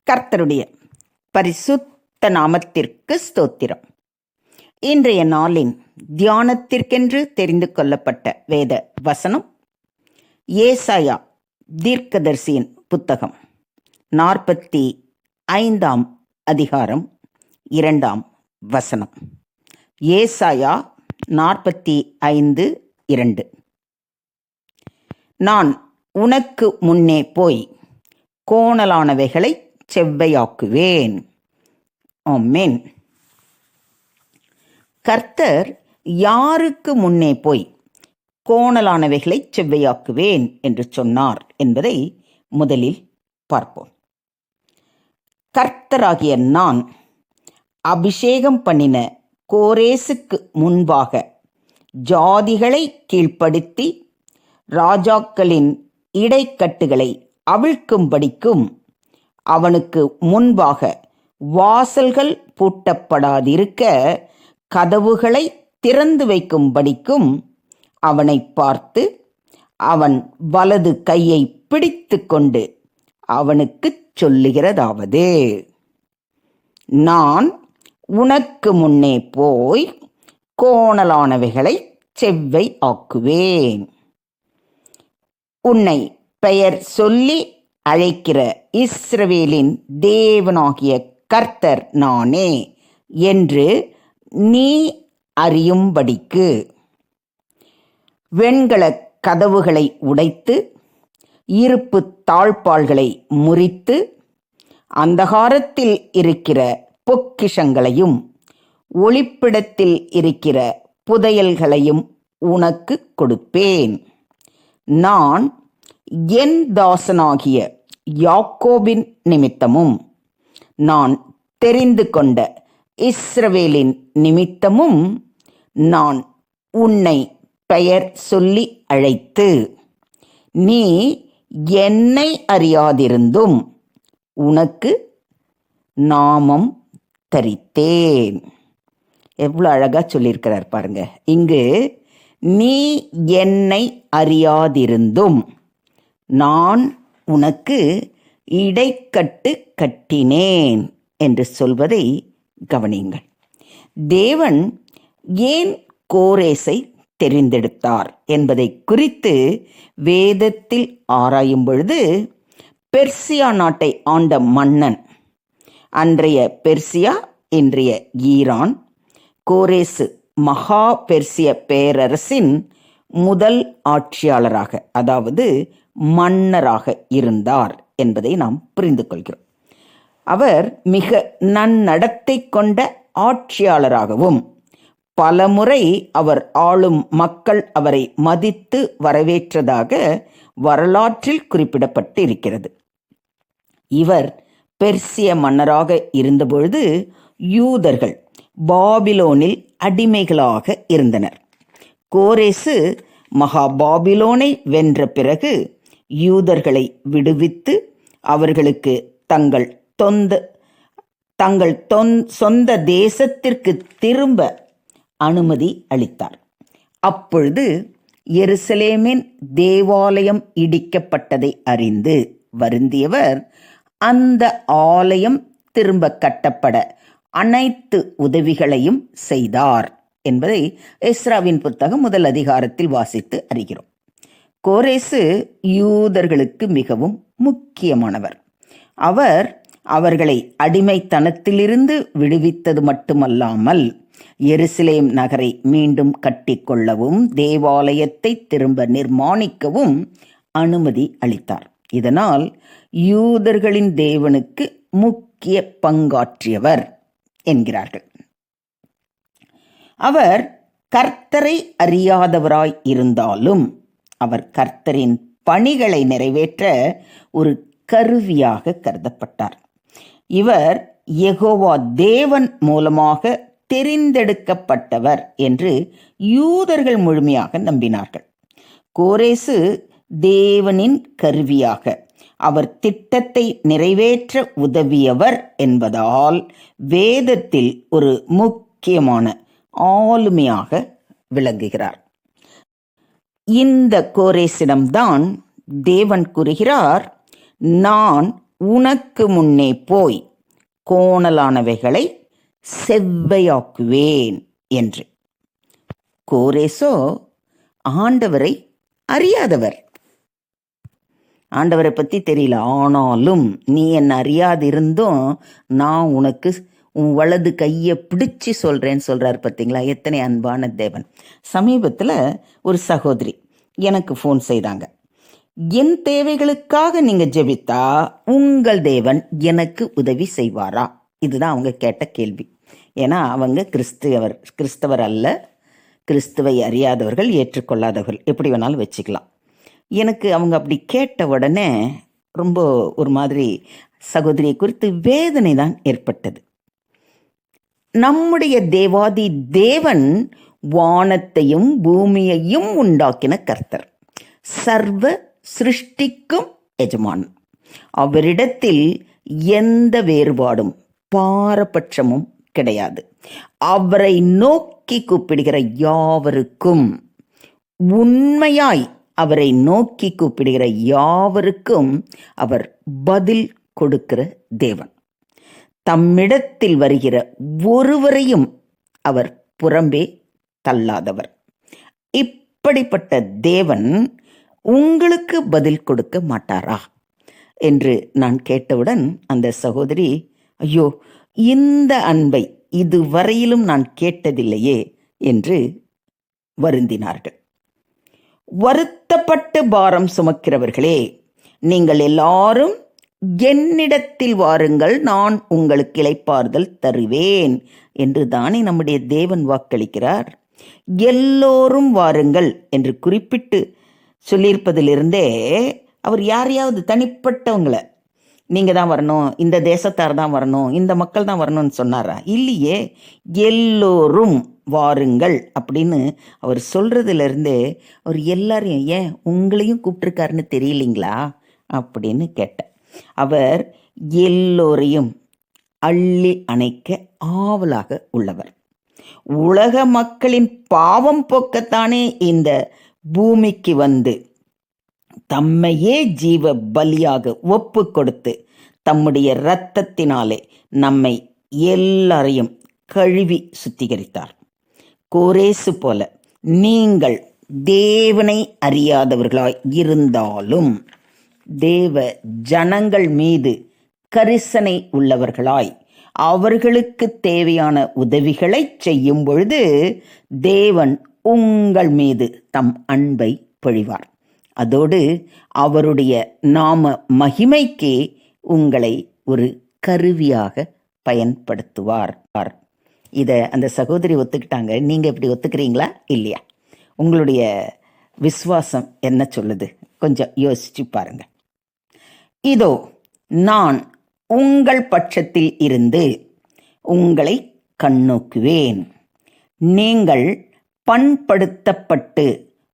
கர்த்தருடைய பரிசுத்த நாமத்திற்கு ஸ்தோத்திரம். இன்றைய நாளின் தியானத்திற்கென்று தெரிந்து கொள்ளப்பட்ட வேத வசனம் ஏசாயா தீர்க்கதரிசியின் புத்தகம் 45 அதிகாரம் 2 வசனம். ஏசாயா 45:2. நான் உனக்கு முன்னே போய் கோணலானவைகளை செவ்வையாக்குவேன். ஆமென். கர்த்தர் யாருக்கு முன்னே போய் கோணலானவைகளை செவ்வையாக்குவேன் என்று சொன்னார் என்பதை முதலில் பார்ப்போம். கர்த்தராகிய நான் அபிஷேகம் பண்ணின கோரேசுக்கு முன்பாக ஜாதிகளை கீழ்ப்படுத்தி ராஜாக்களின் இடைக்கட்டுகளை அவிழ்க்கும்படிக்கும் அவனுக்கு முன்பாக வாசல்கள் பூட்டப்படாதிருக்க கதவுகளை திறந்து வைக்கும்படிக்கும் அவனை பார்த்து அவன் வலது கையை பிடித்து கொண்டு அவனுக்கு சொல்லுகிறதாவது: நான் உனக்கு முன்னே போய் கோணலானவைகளை செவ்வை ஆக்குவேன். உன்னை பெயர் சொல்லி அழைக்கிற இஸ்ரவேலின் தேவனாகிய கர்த்தர் நானே என்று நீ அறியும்படிக்கு வெண்கலக் கதவுகளை உடைத்து இருப்பு தாழ்பாள்களை முறித்து அந்தகாரத்தில் இருக்கிற பொக்கிஷங்களையும் ஒளிப்பிடத்தில் இருக்கிற புதையல்களையும் உனக்கு கொடுப்பேன். நான் என் தாசனாகிய யாக்கோபின் நிமித்தமும் நான் தெரிந்து கொண்ட இஸ்ரவேலின் நிமித்தமும் நான் உன்னை பெயர் சொல்லி அழைத்து நீ என்னை அறியாதிருந்தும் உனக்கு நாமம் தரித்தேன். எவ்வளோ அழகா சொல்லியிருக்கிறார் பாருங்க. இங்கு நீ என்னை அறியாதிருந்தும் நான் உனக்கு இடைக்கட்டு கட்டினேன் என்று சொல்வதை கவனியுங்கள். தேவன் ஏன் கோரேசை தெரிந்தெடுத்தார் என்பதை குறித்து வேதத்தில் ஆராயும் பொழுது, பெர்சியா நாட்டை ஆண்ட மன்னன், அன்றைய பெர்சியா இன்றைய ஈரான், கோரேசு மகா பெர்சிய பேரரசின் முதல் ஆட்சியாளராக, அதாவது மன்னராக இருந்தார் என்பதை நாம் புரிந்து கொள்கிறோம். அவர் மிக நன்னடத்தை கொண்ட ஆட்சியாளராகவும் பலமுறை அவர் ஆளும் மக்கள் அவரை மதித்து வரவேற்றதாக வரலாற்றில் குறிப்பிடப்பட்டு இருக்கிறது. இவர் பெர்சிய மன்னராக இருந்தபொழுது யூதர்கள் பாபிலோனில் அடிமைகளாக இருந்தனர். கோரேசு மகா பாபிலோனை வென்ற பிறகு யூதர்களை விடுவித்து அவர்களுக்கு தங்கள் சொந்த தேசத்திற்கு திரும்ப அனுமதி அளித்தார். அப்பொழுது எருசலேமின் தேவாலயம் இடிக்கப்பட்டதை அறிந்து வருந்தியவர் அந்த ஆலயம் திரும்ப கட்டப்பட அனைத்து உதவிகளையும் செய்தார் என்பதை எஸ்ராவின் புத்தகம் 1 அதிகாரத்தில் வாசித்து அறிகிறோம். கோரேசு யூதர்களுக்கு மிகவும் முக்கியமானவர். அவர் அவர்களை அடிமைத்தனத்திலிருந்து விடுவித்தது மட்டுமல்லாமல் எருசலேம் நகரை மீண்டும் கட்டிக்கொள்ளவும் தேவாலயத்தை திரும்ப நிர்மாணிக்கவும் அனுமதி அளித்தார். இதனால் யூதர்களின் தேவனுக்கு முக்கிய பங்காற்றியவர் என்கிறார்கள். அவர் கர்த்தரை அறியாதவராய் இருந்தாலும் அவர் கர்த்தரின் பணிகளை நிறைவேற்ற ஒரு கருவியாக கருதப்பட்டார். இவர் யெகோவா தேவன் மூலமாக தெரிந்தெடுக்கப்பட்டவர் என்று யூதர்கள் முழுமையாக நம்பினார்கள். கோரேசு தேவனின் கருவியாக அவர் திட்டத்தை நிறைவேற்ற உதவியவர் என்பதால் வேதத்தில் ஒரு முக்கியமான ஆளுமையாக விளங்குகிறார். இந்த கோரேசிடம்தான் தேவன் கூறுகிறார், நான் உனக்கு முன்னே போய் கோணலானவைகளை செவ்வையாக்குவேன் என்று. கோரேசோ ஆண்டவரை அறியாதவர். ஆண்டவரை பற்றி தெரியல. ஆனாலும் நீ என்னை அறியாதிருந்தும் நான் உனக்கு உன் வலது கையை பிடிச்சி சொல்கிறேன்னு சொல்கிறார். பார்த்தீங்களா, எத்தனை அன்பான தேவன். சமீபத்தில் ஒரு சகோதரி எனக்கு ஃபோன் செய்தாங்க. என் தேவைகளுக்காக நீங்கள் ஜெபித்தா உங்கள் தேவன் எனக்கு உதவி செய்வாரா? இதுதான் அவங்க கேட்ட கேள்வி. ஏன்னா அவங்க கிறிஸ்தவர் அல்ல, கிறிஸ்துவை அறியாதவர்கள், ஏற்றுக்கொள்ளாதவர்கள், எப்படி வேணாலும் வச்சுக்கலாம். எனக்கு அவங்க அப்படி கேட்ட உடனே ரொம்ப ஒரு மாதிரி சகோதரியை குறித்து வேதனை தான் ஏற்பட்டது. நம்முடைய தேவாதி தேவன் வானத்தையும் பூமியையும் உண்டாக்கின கர்த்தர், சர்வ சிருஷ்டிக்கும் எஜமான். அவரிடத்தில் எந்த வேறுபாடும் பாரபட்சமும் கிடையாது. அவரை நோக்கி கூப்பிடுகிற யாவருக்கும், உண்மையாய் அவரை நோக்கி கூப்பிடுகிற யாவருக்கும் அவர் பதில் கொடுக்கிற தேவன். தம்மிடத்தில் வருகிற ஒருவரையும் அவர் புறம்பே தள்ளாதவர். இப்படிப்பட்ட தேவன் உங்களுக்கு பதில் கொடுக்க மாட்டாரா என்று நான் கேட்டவுடன் அந்த சகோதரி, ஐயோ, இந்த அன்பை இதுவரையிலும் நான் கேட்டதில்லையே என்று வருந்தினார்கள். வருத்தப்பட்டு பாரம் சுமக்கிறவர்களே, நீங்கள் எல்லாரும் என்னிடத்தில் வாருங்கள், நான் உங்களுக்கு இளைப்பாறுதல் தருவேன் என்று தானே நம்முடைய தேவன் வாக்களிக்கிறார். எல்லோரும் வாருங்கள் என்று குறிப்பிட்டு சொல்லியிருப்பதிலிருந்தே அவர் யாரையாவது தனிப்பட்டவங்களை நீங்கள் தான் வரணும், இந்த தேசத்தார் தான் வரணும், இந்த மக்கள் தான் வரணும்னு சொன்னாரா? இல்லையே. எல்லோரும் வாருங்கள் அப்படின்னு அவர் சொல்கிறதுலேருந்தே அவர் எல்லாரையும், ஏன் உங்களையும் கூப்பிட்ருக்காருன்னு தெரியலிங்களா அப்படின்னு கேட்டேன். அவர் எல்லோரையும் அள்ளி அணைக்க ஆவலாக உள்ளவர். உலக மக்களின் பாவம் போக்கத்தானே இந்த பூமிக்கு வந்து தம்மையே ஜீவ பலியாக ஒப்பு கொடுத்து தம்முடைய இரத்தத்தினாலே நம்மை எல்லாரையும் கழுவி சுத்திகரித்தார். கோரேசு போல நீங்கள் தேவனை அறியாதவர்களாய் இருந்தாலும் தேவ ஜனங்கள் மீது கரிசனை உள்ளவர்களாய் அவர்களுக்கு தேவையான உதவிகளை செய்யும் பொழுது தேவன் உங்கள் மீது தம் அன்பை பொழிவார். அதோடு அவருடைய நாம மகிமைக்கு உங்களை ஒரு கருவியாக பயன்படுத்துவார். இதை அந்த சகோதரி ஒத்துக்கிட்டாங்க. நீங்கள் இப்படி ஒத்துக்கிறீங்களா இல்லையா? உங்களுடைய விசுவாசம் என்ன சொல்லுது? கொஞ்சம் யோசிச்சு பாருங்க. இதோ நான் உங்கள் பட்சத்தில் இருந்து உங்களை கண்ணோக்குவேன். நீங்கள் பண்படுத்தப்பட்டு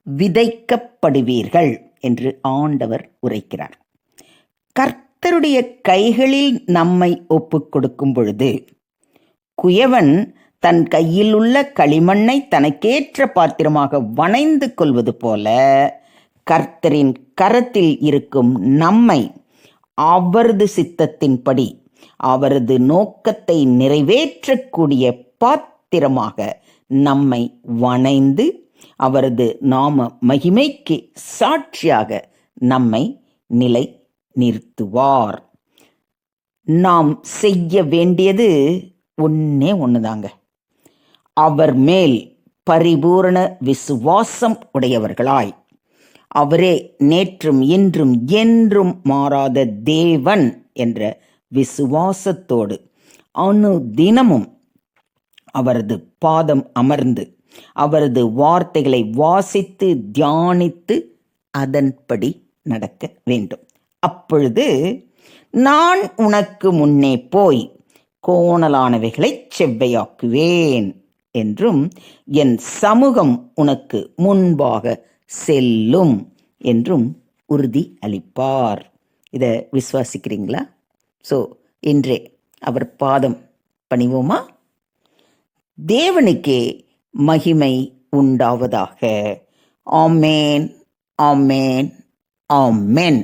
விதைக்கப்படுவீர்கள் என்று ஆண்டவர் உரைக்கிறார். கர்த்தருடைய கைகளில் நம்மை ஒப்புக் கொடுக்கும் பொழுது குயவன் தன் கையில் உள்ள களிமண்ணை தனக்கேற்ற பாத்திரமாக வணைந்து கொள்வது போல கர்த்தரின் கரத்தில் இருக்கும் நம்மை அவரது சித்தத்தின்படி அவரது நோக்கத்தை நிறைவேற்றக்கூடிய பாத்திரமாக நம்மை வணைந்து அவரது நாம மகிமைக்கு சாட்சியாக நம்மை நிலை நிறுத்துவார். நாம் செய்ய வேண்டியது ஒன்னே ஒண்ணுதாங்க. அவர் மேல் பரிபூரண விசுவாசம் உடையவர்களாய், அவரே நேற்றும் இன்றும் என்றும் மாறாத தேவன் என்ற விசுவாசத்தோடு அனுதினமும் அவரது பாதம் அமர்ந்து அவரது வார்த்தைகளை வாசித்து தியானித்து அதன்படி நடக்க வேண்டும். அப்பொழுது நான் உனக்கு முன்னே போய் கோணலானவைகளை செவ்வையாக்குவேன் என்றும் என் சமூகம் உனக்கு முன்பாக செல்லும் என்றும் உறுதி அளிப்பார். இதை விசுவாசிக்கிறீங்களா? ஸோ இன்றே அவர் பாதம் பணிவோமா? தேவனுக்கே மகிமை உண்டாவதாக. ஆமேன், ஆமேன், ஆமென்.